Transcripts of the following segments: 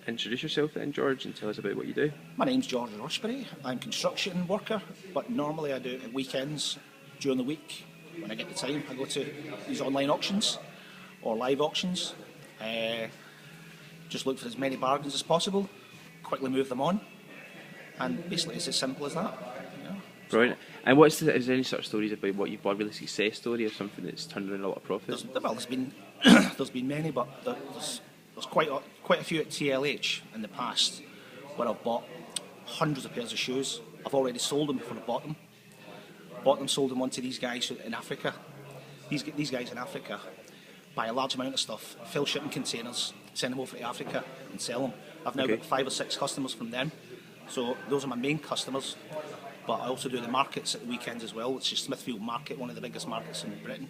introduce yourself then, George, and tell us about what you do. My name's George Roshbury. I'm a construction worker, but normally I do it at weekends. During the week, when I get the time, I go to these online auctions or live auctions. Just look for as many bargains as possible, quickly move them on, and basically it's as simple as that. Brilliant. And is there any sort of stories about what you've bought, a really success story or something that's turned around a lot of profit? There's been there's been many, but there's quite a few at TLH in the past where I've bought hundreds of pairs of shoes. I've already sold them before I bought them. Sold them on to these guys in Africa. These guys in Africa buy a large amount of stuff, fill shipping containers, send them over to Africa and sell them. I've now got 5 or 6 customers from them. So those are my main customers. But I also do the markets at the weekends as well, which is Smithfield Market, one of the biggest markets in Britain.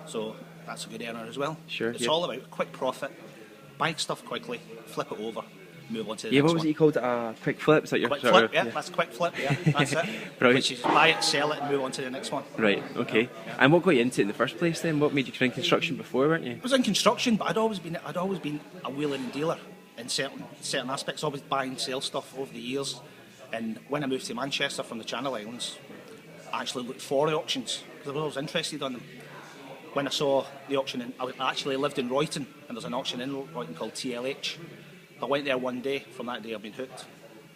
So that's a good earner as well. Sure. It's all about quick profit, buy stuff quickly, flip it over, move on to the next one. Yeah, what was it you called it? Quick flip? Is that your quick flip, that's quick flip, that's it. Brilliant. Which is buy it, sell it and move on to the next one. Right, okay. Yeah. And what got you into it in the first place then? What made you try in construction before, weren't you? I was in construction, but I'd always been a wheeler and dealer in certain aspects, always buy and sell stuff over the years. And when I moved to Manchester from the Channel Islands, I actually looked for the auctions because I was always interested in them. When I saw the auction, I actually lived in Royton, and there's an auction in Royton called TLH. I went there one day. From that day, I've been hooked.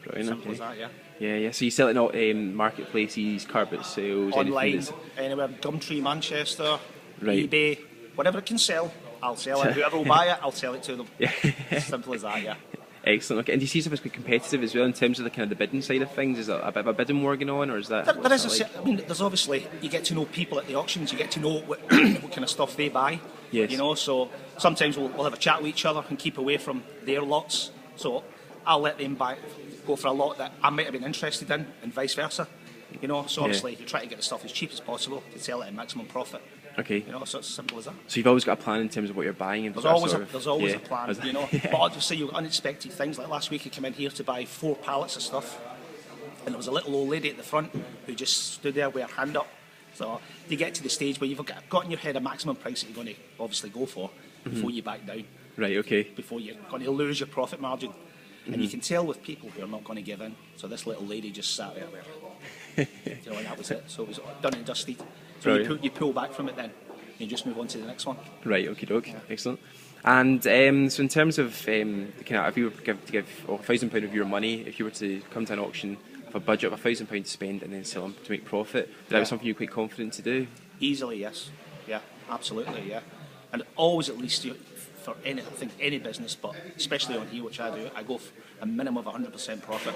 Brilliant. Simple as that, yeah. Yeah. So you sell it in marketplaces, carpet sales, online, anywhere, Gumtree, Manchester, eBay, whatever it can sell, I'll sell it. Whoever will buy it, I'll sell it to them. Yeah. Simple as that, yeah. Excellent. Okay. And do you see yourself as quite competitive as well in terms of the kind of the bidding side of things? Is there a bit of a bidding war going on, or is that? There is I mean, there's obviously, you get to know people at the auctions. You get to know what kind of stuff they buy. Yes. You know, so sometimes we'll have a chat with each other and keep away from their lots. So I'll let them go for a lot that I might have been interested in, and vice versa. You know, so obviously you try to get the stuff as cheap as possible to sell it at maximum profit. Okay. You know, so it's as simple as that. So you've always got a plan in terms of what you're buying. And there's always a plan, you know. But I'll just say you unexpected things. Like last week, I came in here to buy 4 pallets of stuff, and there was a little old lady at the front who just stood there with her hand up. So you get to the stage where you've got in your head a maximum price that you're going to obviously go for before you back down. Right. Okay. Before you're going to lose your profit margin, and you can tell with people who are not going to give in. So this little lady just sat there. You know, and that was it. So it was done and dusted. So you pull back from it then. You just move on to the next one. Right, okie doke, excellent. And so in terms of if you were to give £1,000 of your money, if you were to come to an auction with a budget of £1,000 to spend and then sell them to make profit, would that be something you're quite confident to do? Easily, yes. Yeah, absolutely, yeah. And always, at least for any business, but especially on here, which I do, I go for a minimum of 100% profit.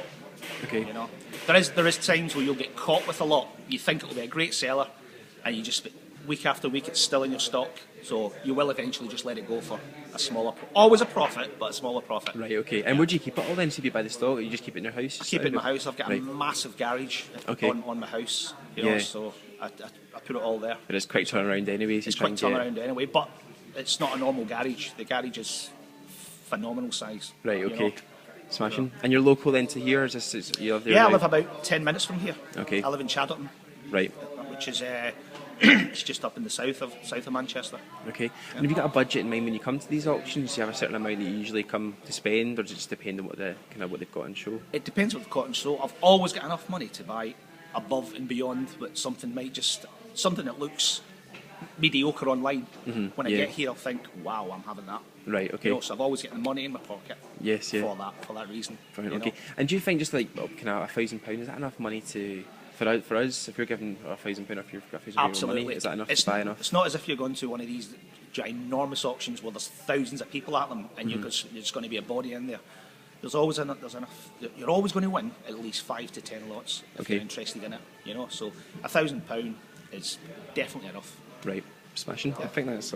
Okay. You know, there is times where you'll get caught with a lot. You think it'll be a great seller, and you just week after week it's still in your stock, so you will eventually just let it go for a smaller, always a profit, but a smaller profit. Right, okay. And where do you keep it all then? So if you buy the stock, or you just keep it in your house? I keep it in my house. I've got a massive garage on my house, you know, so I put it all there. But it's quick turnaround anyway. It's quick turnaround anyway, but it's not a normal garage. The garage is phenomenal size. Right, okay. You know? Smashing. And you're local then to here? You live there? Yeah, I live about 10 minutes from here. Okay. I live in Chadderton. Right. Which is it's just up in the south of Manchester. Okay. Yeah. And have you got a budget in mind when you come to these auctions? Do you have a certain amount that you usually come to spend, or does it just depend on what they've got on show? It depends what they've got on show. I've always got enough money to buy above and beyond what something that looks mediocre online. When I get here, I'll think, wow, I'm having that. Right, okay. You know, so I've always got the money in my pocket. Yes, yeah. For that reason. Right, okay. And do you think just like £1,000, is that enough money for us, if you're given £1,000 off your money, is that enough to buy enough? It's not as if you're going to one of these ginormous auctions where there's thousands of people at them and you're just going to be a body in there. There's enough. You're always going to win at least 5 to 10 lots if you're interested in it. You know, so £1,000 is definitely enough. Right, smashing. Yeah. I think that's